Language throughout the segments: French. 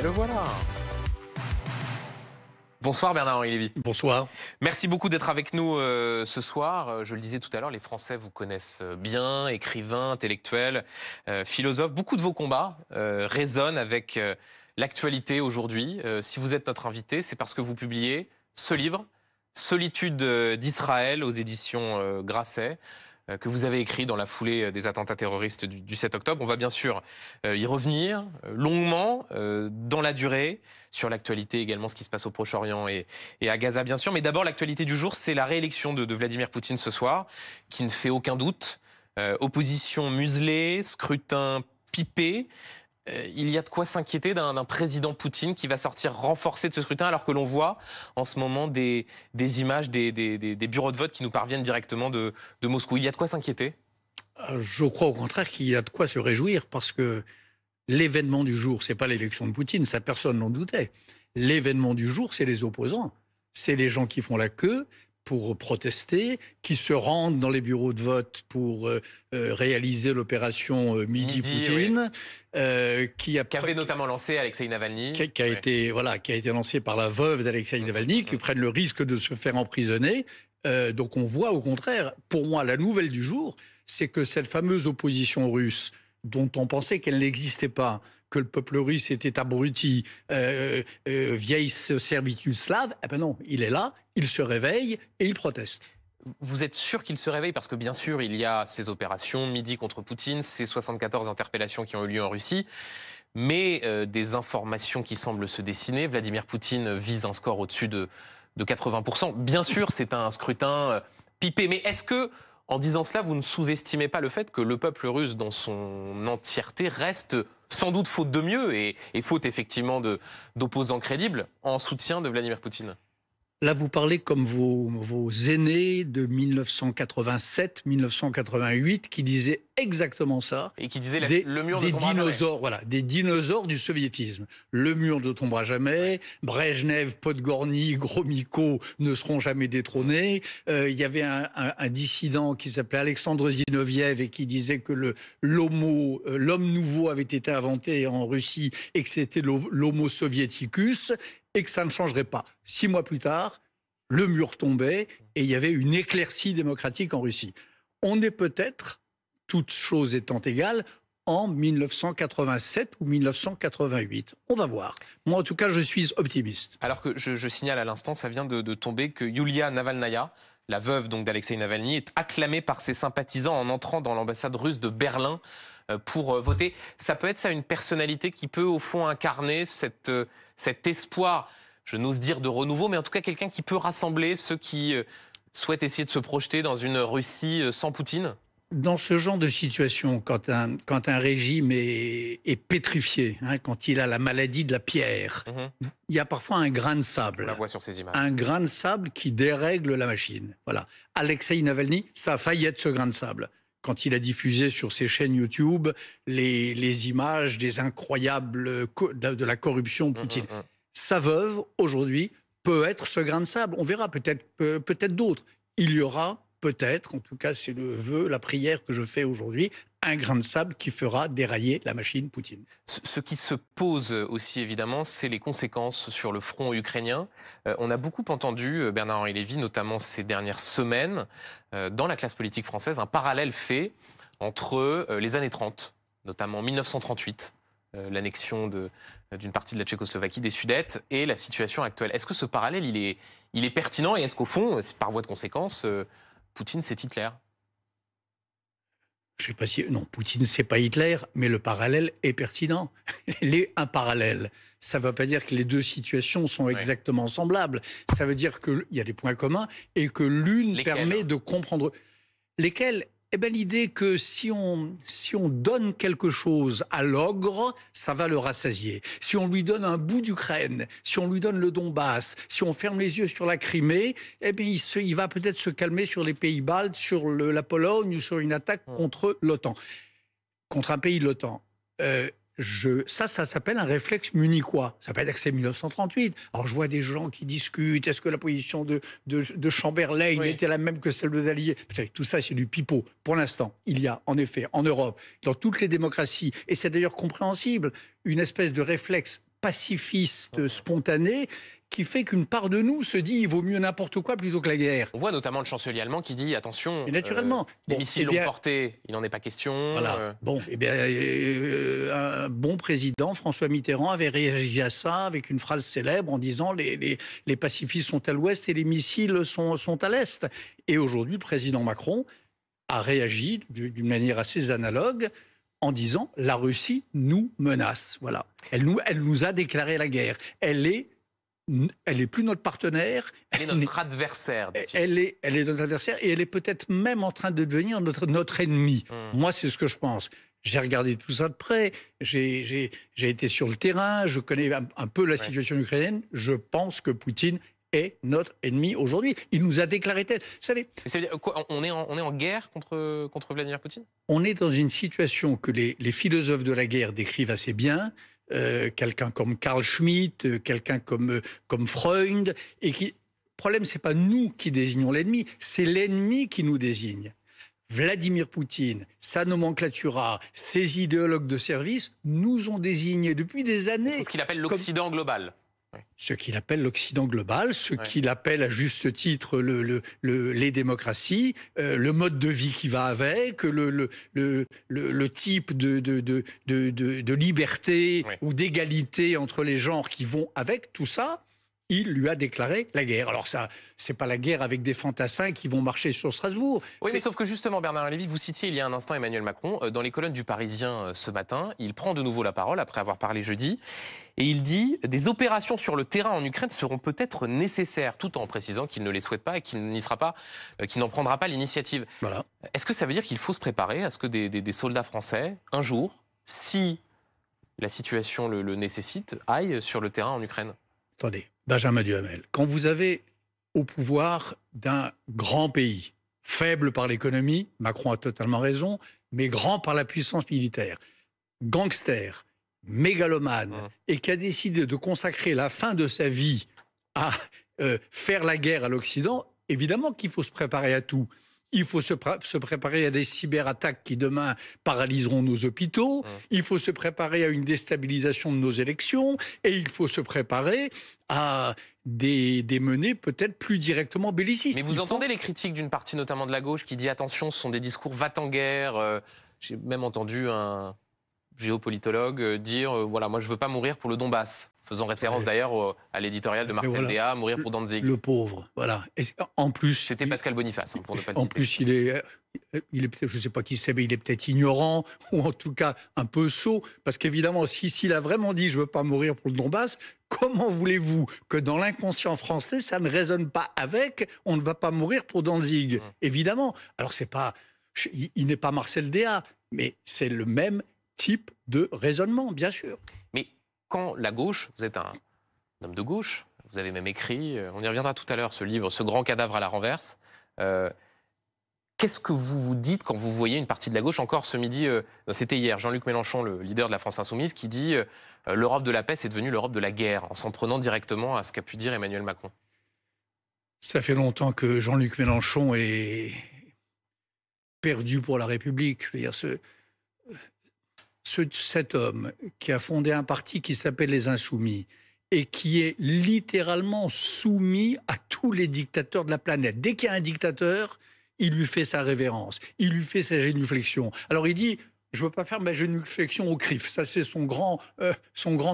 Et le voilà. Bonsoir Bernard-Henri Lévy. Bonsoir. Merci beaucoup d'être avec nous ce soir. Je le disais tout à l'heure, les Français vous connaissent bien, écrivains, intellectuels, philosophes. Beaucoup de vos combats résonnent avec l'actualité aujourd'hui. Si vous êtes notre invité, c'est parce que vous publiez ce livre, Solitude d'Israël, aux éditions Grasset, que vous avez écrit dans la foulée des attentats terroristes du 7 octobre. On va bien sûr y revenir longuement, dans la durée, sur l'actualité également, ce qui se passe au Proche-Orient et à Gaza, bien sûr. Mais d'abord, l'actualité du jour, c'est la réélection de Vladimir Poutine ce soir, qui ne fait aucun doute. Opposition muselée, scrutin pipé. Il y a de quoi s'inquiéter d'un président Poutine qui va sortir renforcé de ce scrutin, alors que l'on voit en ce moment des images des bureaux de vote qui nous parviennent directement de Moscou. Il y a de quoi s'inquiéter? Je crois au contraire qu'il y a de quoi se réjouir, parce que l'événement du jour, c'est pas l'élection de Poutine, ça personne n'en doutait. L'événement du jour, c'est les opposants. C'est les gens qui font la queue pour protester, qui se rendent dans les bureaux de vote pour réaliser l'opération Midi Poutine, oui. Qui avait notamment lancé Alexei Navalny. Qui a été lancé par la veuve d'Alexei Navalny, qui prennent le risque de se faire emprisonner. Donc on voit au contraire, pour moi, la nouvelle du jour, c'est que cette fameuse opposition russe, dont on pensait qu'elle n'existait pas, que le peuple russe était abruti, vieille servitude slave, eh ben non, il est là, il se réveille et il proteste. Vous êtes sûr qu'il se réveille? Parce que bien sûr, il y a ces opérations, Midi contre Poutine, ces 74 interpellations qui ont eu lieu en Russie, mais des informations qui semblent se dessiner. Vladimir Poutine vise un score au-dessus de 80%. Bien sûr, c'est un scrutin pipé, mais est-ce que, en disant cela, vous ne sous-estimez pas le fait que le peuple russe dans son entièreté reste, sans doute faute de mieux et faute effectivement d'opposants crédibles, en soutien de Vladimir Poutine? Là, vous parlez comme vos aînés de 1987-1988 qui disaient exactement ça. Et qui disaient le mur ne tombera dinosaures, jamais. Voilà, des dinosaures du soviétisme. Le mur ne tombera jamais. Brejnev, Podgorny, Gromyko ne seront jamais détrônés. Il y avait un dissident qui s'appelait Alexandre Zinoviev et qui disait que l'homme nouveau avait été inventé en Russie et que c'était l'homo soviéticus, et que ça ne changerait pas. 6 mois plus tard, le mur tombait et il y avait une éclaircie démocratique en Russie. On est peut-être, toutes choses étant égales, en 1987 ou 1988. On va voir. Moi, en tout cas, je suis optimiste. Alors que je signale à l'instant, ça vient de tomber, que Yulia Navalnaya, la veuve donc d'Alexei Navalny, est acclamée par ses sympathisants en entrant dans l'ambassade russe de Berlin pour voter. Ça peut être ça, une personnalité qui peut au fond incarner cet espoir, je n'ose dire de renouveau, mais en tout cas quelqu'un qui peut rassembler ceux qui souhaitent essayer de se projeter dans une Russie sans Poutine? Dans ce genre de situation, quand un régime est pétrifié, quand il a la maladie de la pierre, il y a parfois un grain de sable. On la voit sur ces images. Un grain de sable qui dérègle la machine. Voilà. Alexei Navalny, ça a failli être ce grain de sable. Quand il a diffusé sur ses chaînes YouTube les images des incroyables de la corruption Poutine. Sa veuve, aujourd'hui, peut être ce grain de sable. On verra, peut-être d'autres. Il y aura peut-être, en tout cas c'est le vœu, la prière que je fais aujourd'hui, un grain de sable qui fera dérailler la machine Poutine. Ce qui se pose aussi évidemment, c'est les conséquences sur le front ukrainien. On a beaucoup entendu, Bernard-Henri Lévy, notamment ces dernières semaines, dans la classe politique française, un parallèle fait entre les années 30, notamment 1938, l'annexion d'une partie de la Tchécoslovaquie, des Sudètes, et la situation actuelle. Est-ce que ce parallèle, il est pertinent, et est-ce qu'au fond, par voie de conséquence, Poutine, c'est Hitler? Je sais pas si... Non, Poutine, c'est pas Hitler, mais le parallèle est pertinent. Un parallèle, ça ne veut pas dire que les deux situations sont exactement semblables. Ça veut dire qu'il y a des points communs et que l'une permet de comprendre... Lesquels? Eh bien, l'idée que si on donne quelque chose à l'ogre, ça va le rassasier. Si on lui donne un bout d'Ukraine, si on lui donne le Donbass, si on ferme les yeux sur la Crimée, eh bien, il va peut-être se calmer sur les pays baltes, sur la Pologne ou sur une attaque contre l'OTAN. Contre un pays de l'OTAN. Ça s'appelle un réflexe munichois. Ça ne veut pas dire que c'est 1938. Alors, je vois des gens qui discutent. Est-ce que la position de Chamberlain était la même que celle de Dallier? Tout ça, c'est du pipeau. Pour l'instant, il y a, en effet, en Europe, dans toutes les démocraties, et c'est d'ailleurs compréhensible, une espèce de réflexe pacifiste spontané qui fait qu'une part de nous se dit il vaut mieux n'importe quoi plutôt que la guerre. On voit notamment le chancelier allemand qui dit attention, Et naturellement. les missiles l'ont porté, il n'en est pas question. Voilà. Bon, eh bien, un bon président, François Mitterrand, avait réagi à ça avec une phrase célèbre en disant les pacifistes sont à l'ouest et les missiles sont à l'est. Et aujourd'hui, le président Macron a réagi d'une manière assez analogue en disant la Russie nous menace. Voilà. Elle nous a déclaré la guerre. Elle est plus notre partenaire. Elle est notre adversaire, dit-il. Elle est notre adversaire et elle est peut-être même en train de devenir notre ennemi. Moi, c'est ce que je pense. J'ai regardé tout ça de près. J'ai été sur le terrain. Je connais un peu la situation ukrainienne. Je pense que Poutine est notre ennemi aujourd'hui. Il nous a déclaré tel. Vous savez, on est en guerre contre Vladimir Poutine? On est dans une situation que les philosophes de la guerre décrivent assez bien. Quelqu'un comme Carl Schmitt, quelqu'un comme Freud, et qui. Le problème, c'est pas nous qui désignons l'ennemi, c'est l'ennemi qui nous désigne. Vladimir Poutine, sa nomenclatura, ses idéologues de service nous ont désignés depuis des années. Ce qu'il appelle l'Occident global. Ce qu'il appelle l'Occident global, ce qu'il appelle à juste titre les démocraties, le mode de vie qui va avec, le type de liberté ou d'égalité entre les genres qui vont avec, tout ça, il lui a déclaré la guerre. Alors ça, c'est pas la guerre avec des fantassins qui vont marcher sur Strasbourg. Oui, mais sauf que justement, Bernard Lévy, vous citiez il y a un instant Emmanuel Macron, dans les colonnes du Parisien ce matin, il prend de nouveau la parole après avoir parlé jeudi, et il dit « Des opérations sur le terrain en Ukraine seront peut-être nécessaires », tout en précisant qu'il ne les souhaite pas et qu'il n'en prendra pas l'initiative. Voilà. Est-ce que ça veut dire qu'il faut se préparer à ce que des soldats français, un jour, si la situation le nécessite, aillent sur le terrain en Ukraine? Attendez, Benjamin Duhamel, quand vous avez au pouvoir d'un grand pays, faible par l'économie, Macron a totalement raison, mais grand par la puissance militaire, gangster, mégalomane, et qui a décidé de consacrer la fin de sa vie à faire la guerre à l'Occident, évidemment qu'il faut se préparer à tout. Il faut se préparer à des cyberattaques qui demain paralyseront nos hôpitaux. Il faut se préparer à une déstabilisation de nos élections. Et il faut se préparer à des menées peut-être plus directement bellicistes. Mais vous entendez les critiques d'une partie notamment de la gauche qui dit attention, ce sont des discours va-t-en-guerre. J'ai même entendu un géopolitologue dire voilà, moi je veux pas mourir pour le Donbass. Faisant référence d'ailleurs à l'éditorial de Marcel Déat, Mourir pour Danzig. Le pauvre, voilà. Et en plus, c'était Pascal Boniface, pour ne pas le en citer. plus, il est peut-être, je ne sais pas qui c'est, mais il est peut-être ignorant ou en tout cas un peu sot, parce qu'évidemment, s'il a vraiment dit je veux pas mourir pour le Donbass, comment voulez-vous que dans l'inconscient français ça ne résonne pas avec on ne va pas mourir pour Danzig? Évidemment. Alors c'est pas, il n'est pas Marcel Déat, mais c'est le même type de raisonnement, bien sûr. Mais quand la gauche, vous êtes un homme de gauche, vous avez même écrit, on y reviendra tout à l'heure, ce livre, Ce grand cadavre à la renverse. Qu'est-ce que vous vous dites quand vous voyez une partie de la gauche, encore ce midi, c'était hier, Jean-Luc Mélenchon, le leader de la France Insoumise, qui dit l'Europe de la paix, c'est devenu l'Europe de la guerre, en s'en prenant directement à ce qu'a pu dire Emmanuel Macron? Ça fait longtemps que Jean-Luc Mélenchon est perdu pour la République. Je veux dire, cet homme qui a fondé un parti qui s'appelle les Insoumis et qui est littéralement soumis à tous les dictateurs de la planète. Dès qu'il y a un dictateur, il lui fait sa révérence, il lui fait sa génuflexion. Alors il dit, je ne veux pas faire ma génuflexion au CRIF, ça c'est son grand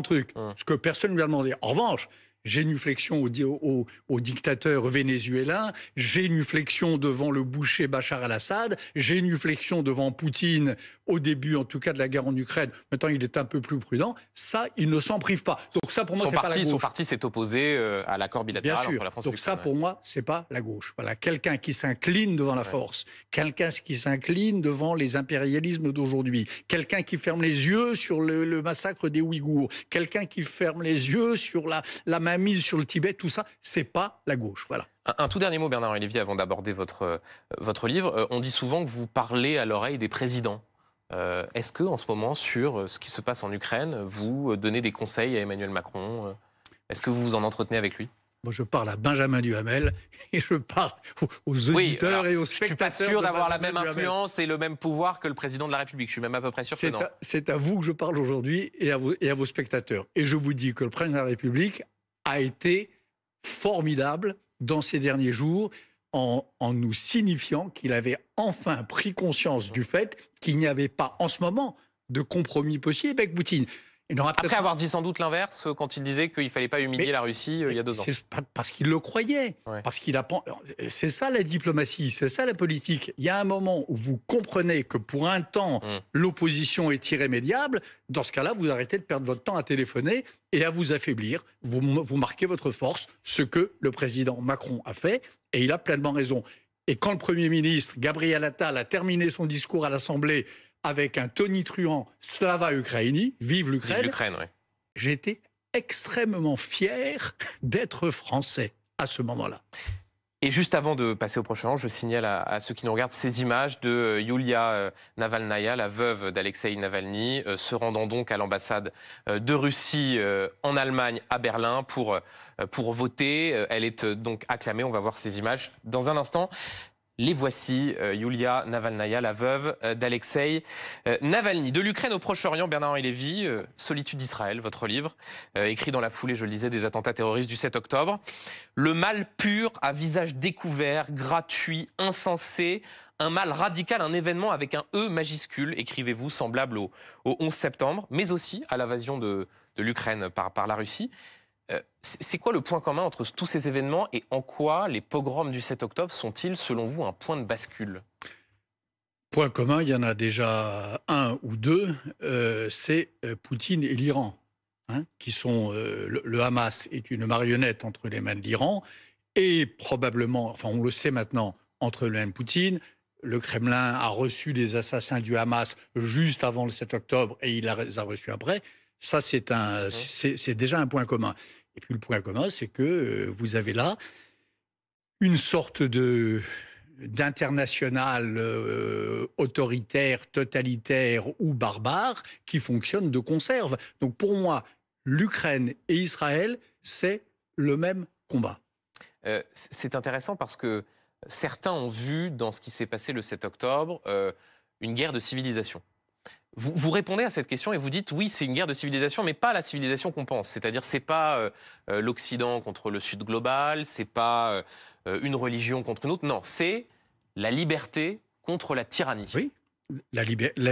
truc, ce que personne ne lui a demandé. En revanche, génuflexion au dictateur vénézuélien, génuflexion devant le boucher Bachar el-Assad, génuflexion devant Poutine au début, en tout cas, de la guerre en Ukraine. Maintenant, il est un peu plus prudent. Ça, il ne s'en prive pas. Donc ça, pour moi, c'est pas la gauche. Son parti s'est opposé à l'accord bilatéral entre la France et l'Ukraine. Donc ça, pour moi, c'est pas la gauche. Voilà, quelqu'un qui s'incline devant la force, quelqu'un qui s'incline devant les impérialismes d'aujourd'hui, quelqu'un qui ferme les yeux sur le massacre des Ouïghours, quelqu'un qui ferme les yeux sur la mainmise sur le Tibet, tout ça, c'est pas la gauche. Voilà. Un tout dernier mot, Bernard Lévy, avant d'aborder votre livre. On dit souvent que vous parlez à l'oreille des présidents. Est-ce que, en ce moment, sur ce qui se passe en Ukraine, vous donnez des conseils à Emmanuel Macron? Est-ce que vous vous en entretenez avec lui? Moi, je parle à Benjamin Duhamel et je parle aux Oui, auditeurs alors, et aux je suis pas spectateurs sûr de d'avoir la Benjamin même Duhamel. influence et le même pouvoir que le président de la République. Je suis même à peu près sûr que non. C'est à vous que je parle aujourd'hui et à vos spectateurs. Et je vous dis que le président de la République a été formidable dans ces derniers jours en nous signifiant qu'il avait enfin pris conscience du fait qu'il n'y avait pas en ce moment de compromis possible avec Poutine. Il n'aura Après peut-être avoir dit sans doute l'inverse quand il disait qu'il ne fallait pas humilier mais la Russie il y a 2 ans. c'est parce qu'il le croyait, Ouais. parce qu'il a. C'est ça la diplomatie, c'est ça la politique. Il y a un moment où vous comprenez que pour un temps, Mm. l'opposition est irrémédiable. Dans ce cas-là, vous arrêtez de perdre votre temps à téléphoner et à vous affaiblir. Vous marquez votre force, ce que le président Macron a fait, et il a pleinement raison. Et quand le Premier ministre, Gabriel Attal, a terminé son discours à l'Assemblée avec un tonitruant Slava Ukraini, vive l'Ukraine, L'Ukraine, oui. j'ai été extrêmement fier d'être français à ce moment-là. Et juste avant de passer au prochain, je signale à ceux qui nous regardent ces images de Yulia Navalnaya, la veuve d'Alexei Navalny, se rendant donc à l'ambassade de Russie en Allemagne, à Berlin, pour voter. Elle est donc acclamée. On va voir ces images dans un instant. Les voici, Yulia Navalnaya, la veuve d'Alexei Navalny. De l'Ukraine au Proche-Orient, Bernard-Henri Lévy, Solitude d'Israël, votre livre, écrit dans la foulée, je le disais, des attentats terroristes du 7 octobre. Le mal pur, à visage découvert, gratuit, insensé, un mal radical, un événement avec un E majuscule, écrivez-vous, semblable au 11 septembre, mais aussi à l'invasion de l'Ukraine par la Russie. C'est quoi le point commun entre tous ces événements et en quoi les pogroms du 7 octobre sont-ils, selon vous, un point de bascule? Point commun, il y en a déjà un ou deux, c'est Poutine et l'Iran, hein, qui sont le Hamas est une marionnette entre les mains de l'Iran et probablement, enfin on le sait maintenant, entre les mains de Poutine. Le Kremlin a reçu des assassins du Hamas juste avant le 7 octobre et il les a reçus après. Ça, c'est déjà un point commun. Et puis le point commun, c'est que vous avez là une sorte d'international autoritaire, totalitaire ou barbare qui fonctionne de conserve. Donc pour moi, l'Ukraine et Israël, c'est le même combat. C'est intéressant parce que certains ont vu dans ce qui s'est passé le 7 octobre une guerre de civilisation. Vous répondez à cette question et vous dites oui, c'est une guerre de civilisation, mais pas la civilisation qu'on pense. C'est-à-dire, c'est pas l'Occident contre le Sud global, c'est pas une religion contre une autre. Non, c'est la liberté contre la tyrannie. Oui, la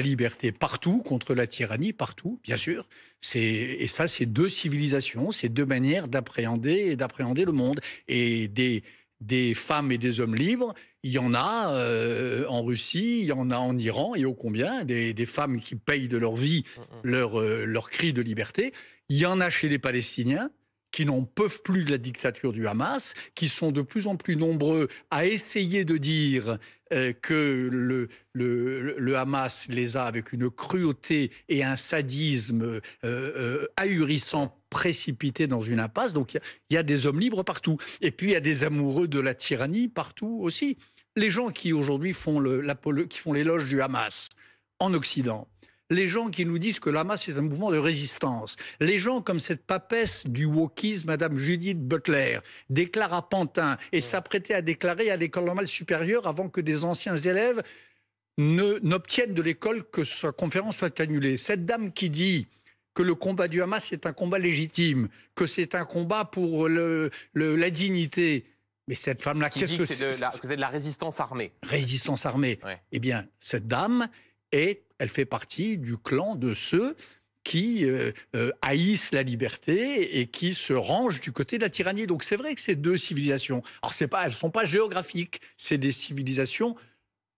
liberté partout contre la tyrannie partout, bien sûr. Et ça, c'est deux civilisations, c'est deux manières d'appréhender le monde. Et des femmes et des hommes libres, il y en a en Russie, il y en a en Iran, et ô combien, des femmes qui payent de leur vie leur cri de liberté. Il y en a chez les Palestiniens qui n'en peuvent plus de la dictature du Hamas, qui sont de plus en plus nombreux à essayer de dire que le Hamas les a avec une cruauté et un sadisme ahurissant précipités dans une impasse. Donc il y a des hommes libres partout. Et puis il y a des amoureux de la tyrannie partout aussi. Les gens qui aujourd'hui font l'éloge du Hamas en Occident, les gens qui nous disent que le Hamas est un mouvement de résistance, les gens comme cette papesse du wokisme, Madame Judith Butler, déclarent à Pantin et s'apprêtait à déclarer à l'école normale supérieure avant que des anciens élèves n'obtiennent de l'école que sa conférence soit annulée. Cette dame qui dit que le combat du Hamas est un combat légitime, que c'est un combat pour la dignité. Mais cette femme-là, qu'est-ce que c'est? Que c'est de la résistance armée. Résistance armée. Ouais. Eh bien, cette dame, elle fait partie du clan de ceux qui haïssent la liberté et qui se rangent du côté de la tyrannie. Donc c'est vrai que ces deux civilisations, alors elles ne sont pas géographiques, c'est des civilisations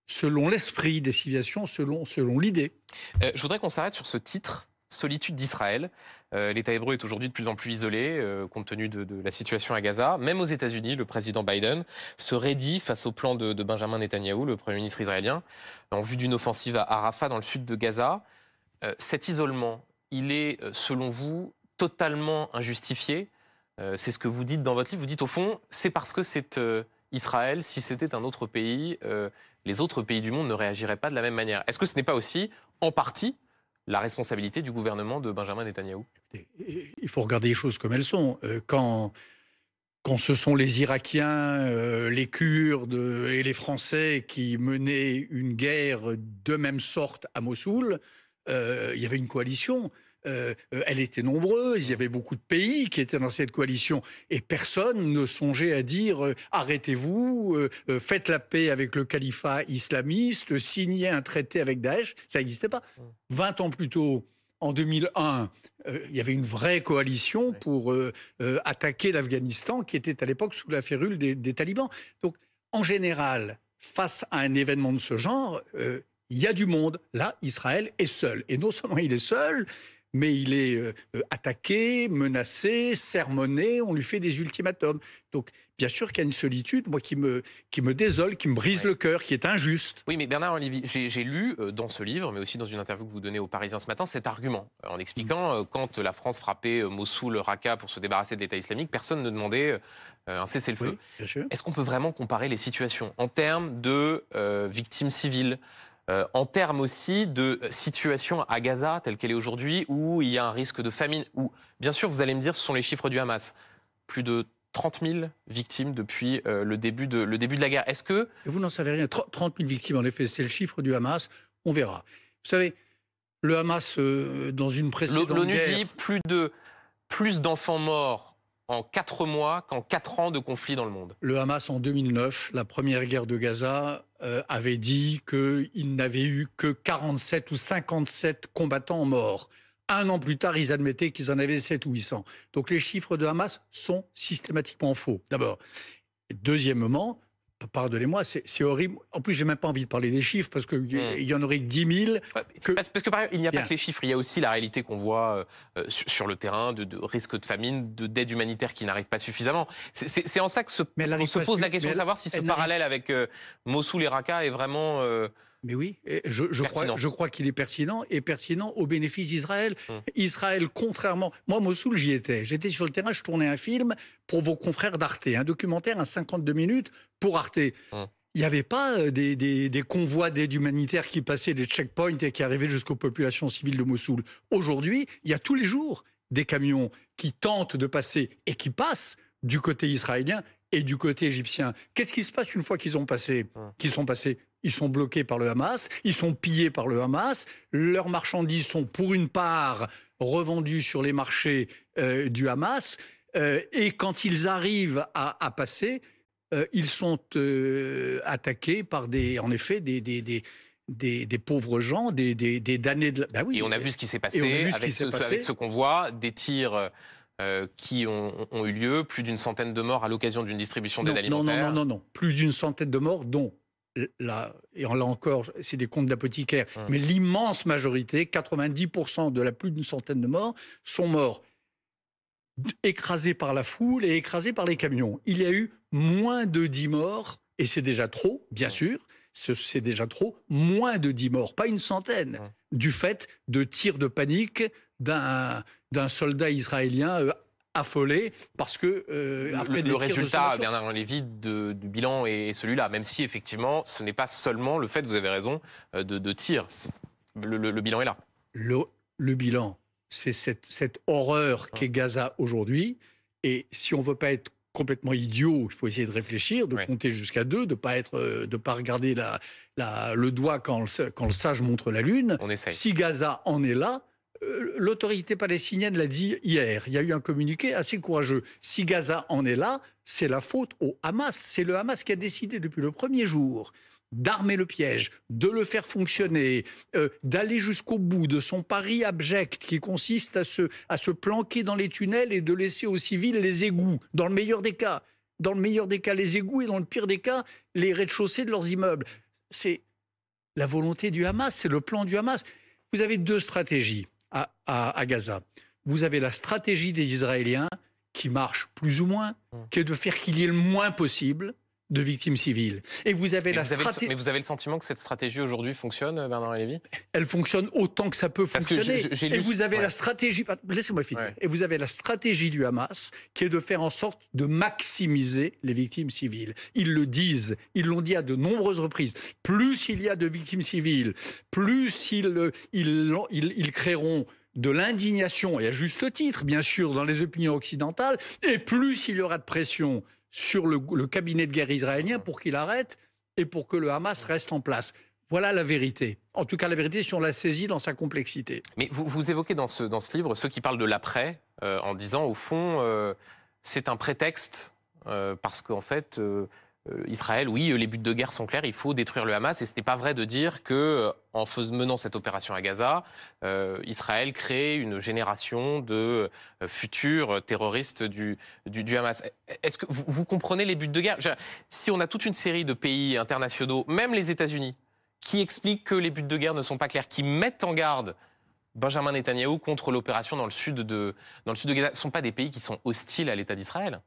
selon l'esprit, des civilisations selon l'idée. Je voudrais qu'on s'arrête sur ce titre. Solitude d'Israël. L'État hébreu est aujourd'hui de plus en plus isolé compte tenu de la situation à Gaza. Même aux États-Unis, le président Biden se raidit face au plan de Benjamin Netanyahou, le Premier ministre israélien, en vue d'une offensive à Rafah dans le sud de Gaza. Cet isolement, il est, selon vous, totalement injustifié. C'est ce que vous dites dans votre livre. Vous dites au fond, c'est parce que c'est Israël. Si c'était un autre pays, les autres pays du monde ne réagiraient pas de la même manière. Est-ce que ce n'est pas aussi, en partie, la responsabilité du gouvernement de Benjamin Netanyahou? Il faut regarder les choses comme elles sont. Quand quand ce sont les Irakiens, les Kurdes et les Français qui menaient une guerre de même sorte à Mossoul, il y avait une coalition. Elle était nombreuse, il y avait beaucoup de pays qui étaient dans cette coalition et personne ne songeait à dire arrêtez-vous, faites la paix avec le califat islamiste, signez un traité avec Daesh. Ça n'existait pas. 20 ans plus tôt, en 2001, il y avait une vraie coalition pour attaquer l'Afghanistan qui était à l'époque sous la férule des talibans. Donc, en général, face à un événement de ce genre, il y a du monde. Là, Israël est seul. Et non seulement il est seul, mais il est attaqué, menacé, sermonné, on lui fait des ultimatums. Donc, bien sûr qu'il y a une solitude, moi, qui me désole, qui me brise le cœur, qui est injuste. Oui, mais Bernard Lévy, j'ai lu dans ce livre, mais aussi dans une interview que vous donnez aux Parisiens ce matin, cet argument, en expliquant quand la France frappait Mossoul, Raqqa pour se débarrasser de l'État islamique, personne ne demandait un cessez-le-feu. Oui, bien sûr. Est-ce qu'on peut vraiment comparer les situations en termes de victimes civiles, en termes aussi de situation à Gaza, telle qu'elle est aujourd'hui, où il y a un risque de famine, où, bien sûr, vous allez me dire, ce sont les chiffres du Hamas. Plus de 30 000 victimes depuis le début de la guerre. Est-ce que... Vous n'en savez rien. 30 000 victimes, en effet, c'est le chiffre du Hamas. On verra. Vous savez, le Hamas, dans une précédente l'ONU guerre... dit plus d'enfants morts en 4 mois qu'en 4 ans de conflit dans le monde. Le Hamas, en 2009, la première guerre de Gaza, avait dit qu'il n'avait eu que 47 ou 57 combattants morts. Un an plus tard, ils admettaient qu'ils en avaient 700 ou 800. Donc les chiffres de Hamas sont systématiquement faux, d'abord. Deuxièmement, pardonnez-moi, c'est horrible. En plus, j'ai même pas envie de parler des chiffres parce qu'il y en aurait que 10 000. Parce que par exemple, il n'y a pas que les chiffres, il y a aussi la réalité qu'on voit sur le terrain de risque de famine, d'aide humanitaire qui n'arrive pas suffisamment. C'est en ça que on se pose la question de savoir si ce parallèle avec Mossoul et Raqqa est vraiment... Mais oui, je crois qu'il est pertinent et pertinent au bénéfice d'Israël. Israël, contrairement... Moi, Mossoul, j'y étais. J'étais sur le terrain, je tournais un film pour vos confrères d'Arte, un documentaire à 52 minutes pour Arte. Il n'y avait pas des convois d'aide humanitaire qui passaient des checkpoints et qui arrivaient jusqu'aux populations civiles de Mossoul. Aujourd'hui, il y a tous les jours des camions qui tentent de passer et qui passent du côté israélien et du côté égyptien. Qu'est-ce qui se passe une fois qu'ils sont passés? Ils sont bloqués par le Hamas, ils sont pillés par le Hamas, leurs marchandises sont pour une part revendues sur les marchés du Hamas, et quand ils arrivent à passer, ils sont attaqués par des pauvres gens, des damnés de... Ben oui, et on a vu ce qui s'est passé avec ce convoi, des tirs... qui ont eu lieu, plus d'une centaine de morts à l'occasion d'une distribution d'aide alimentaire. Non. Plus d'une centaine de morts, dont, là encore, c'est des comptes d'apothicaires, mais l'immense majorité, 90% de la plus d'une centaine de morts, sont morts écrasés par la foule et écrasés par les camions. Il y a eu moins de 10 morts, et c'est déjà trop, bien sûr, c'est déjà trop, moins de 10 morts, pas une centaine, du fait de tirs de panique d'un soldat israélien affolé parce que après le résultat, Bernard Lévy, du bilan est celui-là, même si effectivement ce n'est pas seulement le fait, vous avez raison, de tirs. Le bilan est là. Le bilan, c'est cette horreur qu'est Gaza aujourd'hui, et si on veut pas être complètement idiot, il faut essayer de réfléchir, de compter jusqu'à 2, de pas regarder le doigt quand le sage montre la lune. On essaye. Si Gaza en est là, l'autorité palestinienne l'a dit hier. Il y a eu un communiqué assez courageux. Si Gaza en est là, c'est la faute au Hamas. C'est le Hamas qui a décidé depuis le premier jour d'armer le piège, de le faire fonctionner, d'aller jusqu'au bout de son pari abject qui consiste à se planquer dans les tunnels et de laisser aux civils les égouts, dans le meilleur des cas. Dans le meilleur des cas, les égouts, et dans le pire des cas, les rez-de-chaussée de leurs immeubles. C'est la volonté du Hamas, c'est le plan du Hamas. Vous avez 2 stratégies à Gaza. Vous avez la stratégie des Israéliens, qui marche plus ou moins, qui est de faire qu'il y ait le moins possible de victimes civiles. Et vous avez mais vous avez le sentiment que cette stratégie aujourd'hui fonctionne, Bernard Lévy? Elle fonctionne autant que ça peut fonctionner. Et vous avez la stratégie... Laissez-moi finir. Et vous avez la stratégie du Hamas qui est de faire en sorte de maximiser les victimes civiles. Ils le disent, ils l'ont dit à de nombreuses reprises. Plus il y a de victimes civiles, plus ils créeront de l'indignation, et à juste titre, bien sûr, dans les opinions occidentales, et plus il y aura de pression sur le cabinet de guerre israélien pour qu'il arrête et pour que le Hamas reste en place. Voilà la vérité. En tout cas, la vérité, si on la saisit dans sa complexité. Mais vous évoquez dans ce livre ceux qui parlent de l'après, en disant, au fond, c'est un prétexte, parce qu'en fait, Israël, oui, les buts de guerre sont clairs, il faut détruire le Hamas, et ce n'est pas vrai de dire que, en menant cette opération à Gaza, Israël crée une génération de futurs terroristes du Hamas. Est-ce que vous comprenez les buts de guerre? Si on a toute une série de pays internationaux, même les États-Unis, qui expliquent que les buts de guerre ne sont pas clairs, qui mettent en garde Benjamin Netanyahou contre l'opération dans le sud de Gaza, ce ne sont pas des pays qui sont hostiles à l'État d'Israël.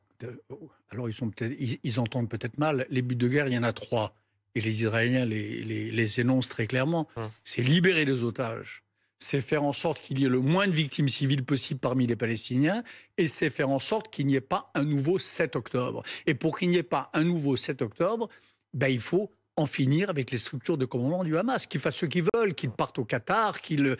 Alors, ils entendent peut-être mal. Les buts de guerre, il y en a 3. Et les Israéliens les énoncent très clairement. C'est libérer les otages. C'est faire en sorte qu'il y ait le moins de victimes civiles possible parmi les Palestiniens. Et c'est faire en sorte qu'il n'y ait pas un nouveau 7 octobre. Et pour qu'il n'y ait pas un nouveau 7 octobre, il faut en finir avec les structures de commandement du Hamas, qu'ils fassent ce qu'ils veulent, qu'ils partent au Qatar, qu'ils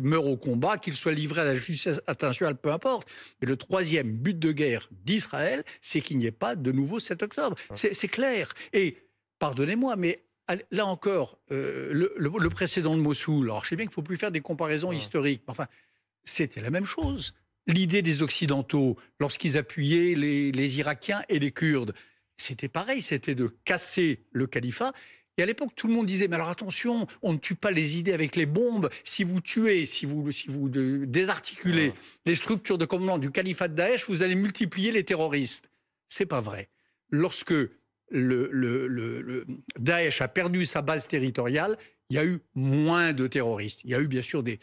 meurent au combat, qu'ils soient livrés à la justice internationale, peu importe. Et le troisième but de guerre d'Israël, c'est qu'il n'y ait pas de nouveau 7 octobre. C'est clair. Et pardonnez-moi, mais là encore, le précédent de Mossoul, alors je sais bien qu'il ne faut plus faire des comparaisons historiques, mais enfin, c'était la même chose. L'idée des Occidentaux, lorsqu'ils appuyaient les Irakiens et les Kurdes, c'était pareil, c'était de casser le califat. Et à l'époque, tout le monde disait, mais alors attention, on ne tue pas les idées avec les bombes. Si vous tuez, si vous désarticulez les structures de commandement du califat de Daesh, vous allez multiplier les terroristes. C'est pas vrai. Lorsque le Daesh a perdu sa base territoriale, il y a eu moins de terroristes. Il y a eu bien sûr des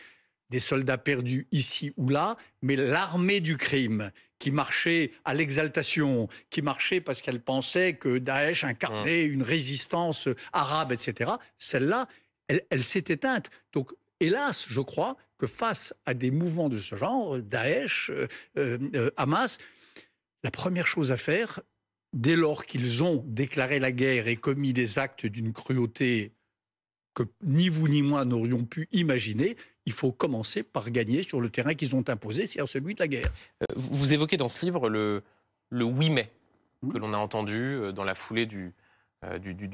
soldats perdus ici ou là, mais l'armée du crime qui marchait à l'exaltation, qui marchait parce qu'elle pensait que Daesh incarnait une résistance arabe, etc., celle-là, elle s'est éteinte. Donc, hélas, je crois que face à des mouvements de ce genre, Daesh, Hamas, la première chose à faire, dès lors qu'ils ont déclaré la guerre et commis des actes d'une cruauté que ni vous ni moi n'aurions pu imaginer, il faut commencer par gagner sur le terrain qu'ils ont imposé, c'est-à-dire celui de la guerre. Vous évoquez dans ce livre le 8 mai, que l'on a entendu dans la foulée du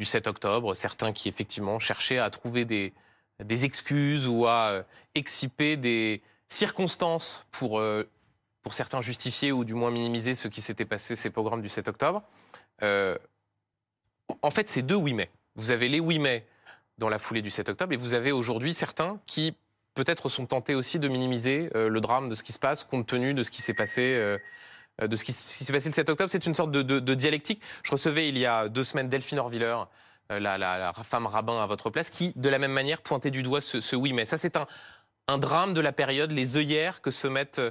7 octobre. Certains qui, effectivement, cherchaient à trouver des excuses ou à exciper des circonstances pour certains justifier ou du moins minimiser ce qui s'était passé, ces pogroms du 7 octobre. En fait, c'est 2 8 mai. Vous avez les 8 mai dans la foulée du 7 octobre et vous avez aujourd'hui certains qui peut-être sont tentés aussi de minimiser le drame de ce qui se passe compte tenu de ce qui s'est passé, le 7 octobre. C'est une sorte de dialectique. Je recevais il y a 2 semaines Delphine Orwiller, la femme rabbin à votre place, qui de la même manière pointait du doigt ce 8 mai. Ça, c'est un drame de la période, les œillères que se mettent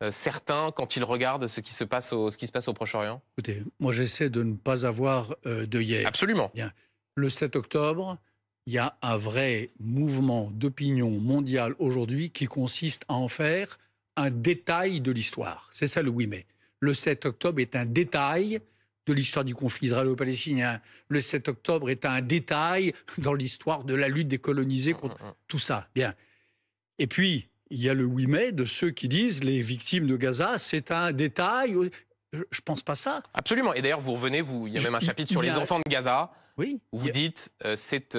certains quand ils regardent ce qui se passe au Proche-Orient. Écoutez, moi j'essaie de ne pas avoir d'œillères. Absolument. Bien. Le 7 octobre, il y a un vrai mouvement d'opinion mondiale aujourd'hui qui consiste à en faire un détail de l'histoire. C'est ça le 8 mai. Le 7 octobre est un détail de l'histoire du conflit israélo-palestinien. Le 7 octobre est un détail dans l'histoire de la lutte des colonisés contre tout ça. Bien. Et puis, il y a le 8 mai de ceux qui disent les victimes de Gaza, c'est un détail. Je ne pense pas ça. Absolument. Et d'ailleurs, vous revenez, il y a même un chapitre sur les enfants de Gaza. Oui. Où vous dites c'est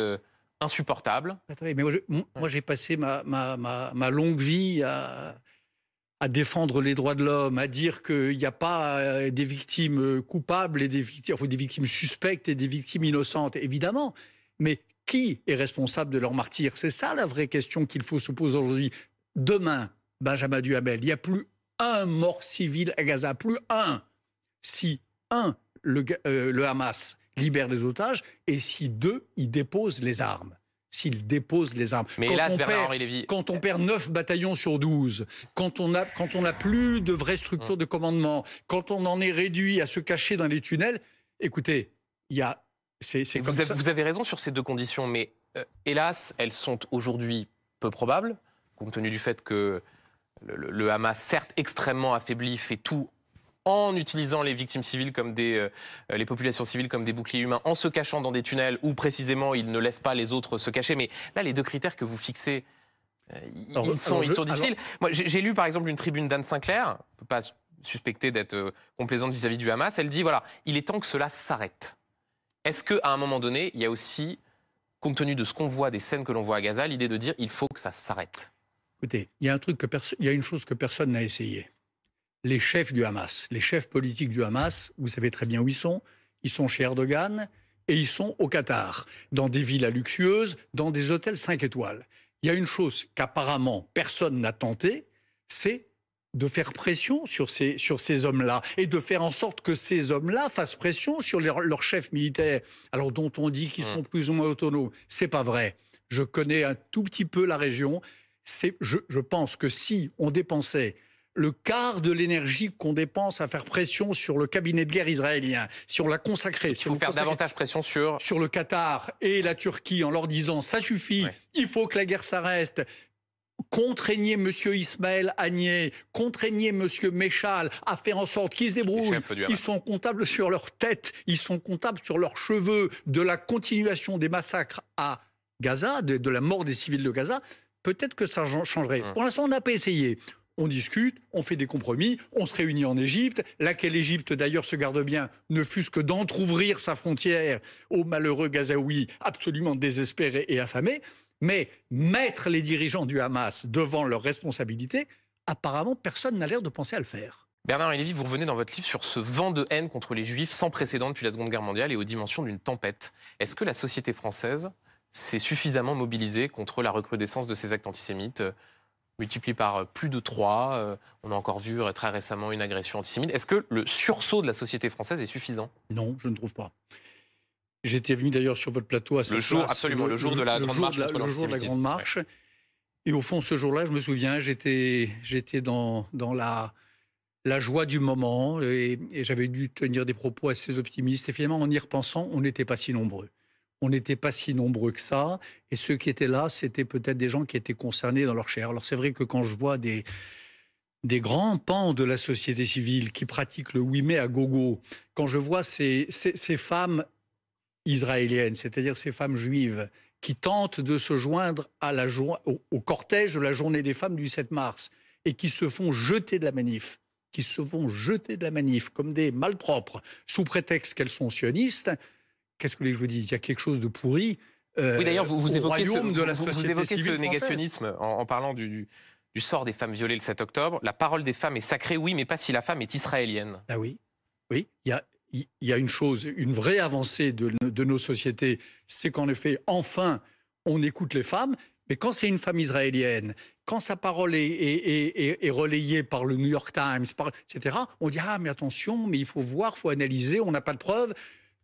insupportable. Attendez, mais moi j'ai passé ma longue vie à défendre les droits de l'homme, à dire qu'il n'y a pas des victimes coupables et des victimes suspectes et des victimes innocentes, évidemment. Mais qui est responsable de leur martyre? C'est ça la vraie question qu'il faut se poser aujourd'hui. Demain, Benjamin Duhamel, il n'y a plus un mort civil à Gaza, plus un. Si le Hamas libère les otages, et si 2, il dépose les armes. S'il dépose les armes. Mais hélas, Bernard-Henri Lévy... Quand on perd 9 bataillons sur 12, quand on n'a plus de vraies structures de commandement, quand on en est réduit à se cacher dans les tunnels, écoutez, il y a... Vous avez raison sur ces 2 conditions, mais hélas, elles sont aujourd'hui peu probables, compte tenu du fait que le Hamas, certes extrêmement affaibli, fait tout en utilisant les victimes civiles comme les populations civiles comme des boucliers humains, en se cachant dans des tunnels où précisément ils ne laissent pas les autres se cacher. Mais là, les 2 critères que vous fixez Ils sont difficiles. Moi, j'ai lu par exemple une tribune d'Anne Sinclair, on ne peut pas suspecter d'être complaisante vis-à-vis du Hamas. Elle dit voilà, il est temps que cela s'arrête. Est-ce qu'à un moment donné, il y a aussi, compte tenu de ce qu'on voit, des scènes que l'on voit à Gaza, l'idée de dire il faut que ça s'arrête? Écoutez, il y a une chose que personne n'a essayé. Les chefs du Hamas, les chefs politiques du Hamas, vous savez très bien où ils sont chez Erdogan et ils sont au Qatar, dans des villas luxueuses, dans des hôtels 5 étoiles. Il y a une chose qu'apparemment personne n'a tenté, c'est de faire pression sur ces hommes-là et de faire en sorte que ces hommes-là fassent pression sur leurs chefs militaires, alors dont on dit qu'ils sont plus ou moins autonomes. C'est pas vrai. Je connais un tout petit peu la région. Je pense que si on dépensait le quart de l'énergie qu'on dépense à faire pression sur le cabinet de guerre israélien, si on la consacrait... Il faut faire davantage pression sur le Qatar et la Turquie en leur disant « ça suffit, il faut que la guerre s'arrête », contraignez M. Ismaël Haniyeh, contraignez M. Méchal à faire en sorte qu'ils se débrouillent. Ils sont comptables sur leur tête, ils sont comptables sur leurs cheveux de la continuation des massacres à Gaza, de la mort des civils de Gaza. Peut-être que ça changerait. Pour l'instant, on n'a pas essayé. On discute, on fait des compromis, on se réunit en Égypte, laquelle Égypte d'ailleurs se garde bien, ne fût-ce que d'entrouvrir sa frontière aux malheureux Gazaouis absolument désespérés et affamés. Mais mettre les dirigeants du Hamas devant leurs responsabilités, apparemment personne n'a l'air de penser à le faire. Bernard-Henri Lévy, vous revenez dans votre livre sur ce vent de haine contre les Juifs sans précédent depuis la Seconde Guerre mondiale et aux dimensions d'une tempête. Est-ce que la société française s'est suffisamment mobilisée contre la recrudescence de ces actes antisémites multiplié par plus de 3. On a encore vu très récemment une agression antisémite. Est-ce que le sursaut de la société française est suffisant? Non, je ne trouve pas. J'étais venu d'ailleurs sur votre plateau à cette absolument, le jour de la Grande Marche contre l'antisémitisme. Le jour de la Grande Marche. Ouais. Et au fond, ce jour-là, je me souviens, j'étais dans la joie du moment et j'avais dû tenir des propos assez optimistes. Et finalement, en y repensant, on n'était pas si nombreux. On n'était pas si nombreux que ça. Et ceux qui étaient là, c'était peut-être des gens qui étaient concernés dans leur chair. Alors c'est vrai que quand je vois des grands pans de la société civile qui pratiquent le 8 mai à gogo, quand je vois ces femmes israéliennes, c'est-à-dire ces femmes juives, qui tentent de se joindre au cortège de la journée des femmes du 7 mars et qui se font jeter de la manif, comme des malpropres, sous prétexte qu'elles sont sionistes. Qu'est-ce que je vous dis? Il y a quelque chose de pourri. Oui, d'ailleurs, vous évoquez ce négationnisme en parlant du sort des femmes violées le 7 octobre. La parole des femmes est sacrée, oui, mais pas si la femme est israélienne. Ah oui, il y a une chose, une vraie avancée de nos sociétés, c'est qu'en effet, enfin, on écoute les femmes. Mais quand c'est une femme israélienne, quand sa parole est relayée par le New York Times, etc., on dit « Ah, mais attention, mais il faut voir, il faut analyser, on n'a pas de preuves. »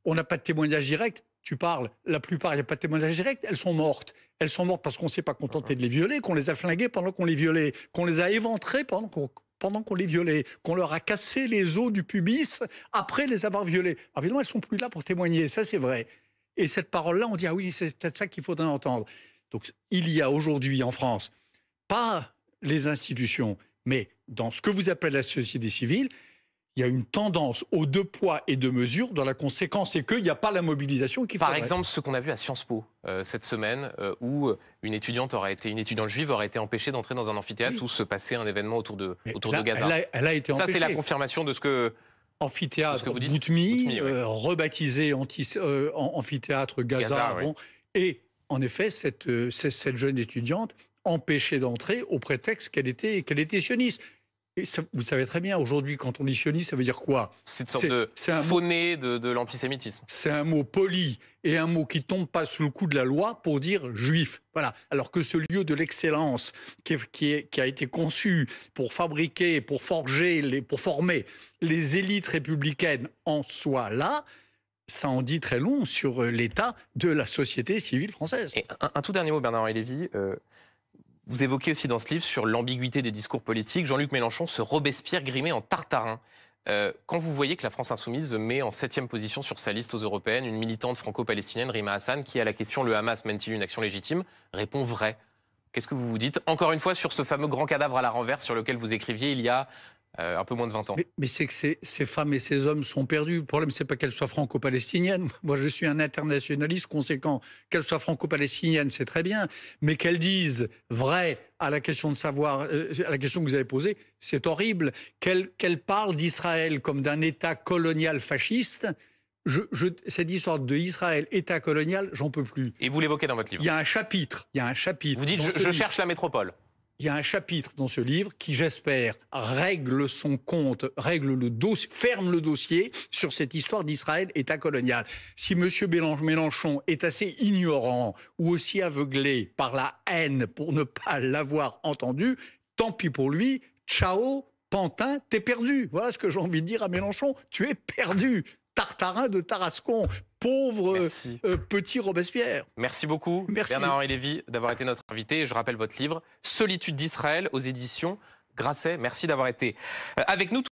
On n'a pas de témoignage direct. Tu parles, la plupart, il n'y a pas de témoignage direct. Elles sont mortes. Elles sont mortes parce qu'on ne s'est pas contenté de les violer, qu'on les a flinguées pendant qu'on les violait, qu'on les a éventrées pendant qu'on les violait, qu'on leur a cassé les os du pubis après les avoir violées. Alors évidemment, elles ne sont plus là pour témoigner. Ça, c'est vrai. Et cette parole-là, on dit « Ah oui, c'est peut-être ça qu'il faudrait entendre. » Donc, il y a aujourd'hui en France, pas les institutions, mais dans ce que vous appelez la société civile, il y a une tendance aux 2 poids et 2 mesures dont la conséquence est qu'il n'y a pas la mobilisation qui Par exemple, ce qu'on a vu à Sciences Po cette semaine, où une étudiante juive aurait été empêchée d'entrer dans un amphithéâtre où se passait un événement autour de Gaza. Elle a été empêchée. Ça, c'est la confirmation de ce que... Amphithéâtre Boutmi, rebaptisé amphithéâtre Gaza. Bon, et en effet, cette jeune étudiante empêchée d'entrer au prétexte qu'elle était sioniste. Et ça, vous savez très bien, aujourd'hui, quand on dit sioniste, ça veut dire quoi? C'est une sorte de faux-nez de l'antisémitisme. C'est un mot poli et un mot qui ne tombe pas sous le coup de la loi pour dire juif. Voilà. Alors que ce lieu de l'excellence qui a été conçu pour fabriquer, pour former les élites républicaines en soit là, ça en dit très long sur l'état de la société civile française. Et un tout dernier mot, Bernard-Henri Lévy. Vous évoquez aussi dans ce livre sur l'ambiguïté des discours politiques. Jean-Luc Mélenchon se Robespierre grimé en tartarin. Quand vous voyez que la France insoumise met en 7e position sur sa liste aux européennes une militante franco-palestinienne, Rima Hassan, qui à la question « Le Hamas mène-t-il une action légitime ?» répond « vrai ». Qu'est-ce que vous vous dites? Encore une fois, sur ce fameux grand cadavre à la renverse sur lequel vous écriviez il y a un peu moins de 20 ans. Mais c'est que ces femmes et ces hommes sont perdus. Le problème, c'est pas qu'elles soient franco-palestiniennes. Moi, je suis un internationaliste conséquent. Qu'elles soient franco-palestiniennes, c'est très bien. Mais qu'elles disent vrai à la question de savoir, à la question que vous avez posée, c'est horrible. Qu'elles parlent d'Israël comme d'un État colonial fasciste. Cette histoire de Israël, État colonial, j'en peux plus. Et vous l'évoquez dans votre livre. Il y a un chapitre. Vous dites, je cherche la métropole. Il y a un chapitre dans ce livre qui, j'espère, règle son compte, règle le dossier, ferme le dossier sur cette histoire d'Israël, État colonial. Si M. Mélenchon est assez ignorant ou aussi aveuglé par la haine pour ne pas l'avoir entendu, tant pis pour lui, ciao, Pantin, t'es perdu. Voilà ce que j'ai envie de dire à Mélenchon, tu es perdu. Tartarin de Tarascon, pauvre petit Robespierre. Merci beaucoup, Bernard-Henri Lévy, d'avoir été notre invité. Je rappelle votre livre, Solitude d'Israël, aux éditions Grasset. Merci d'avoir été avec nous.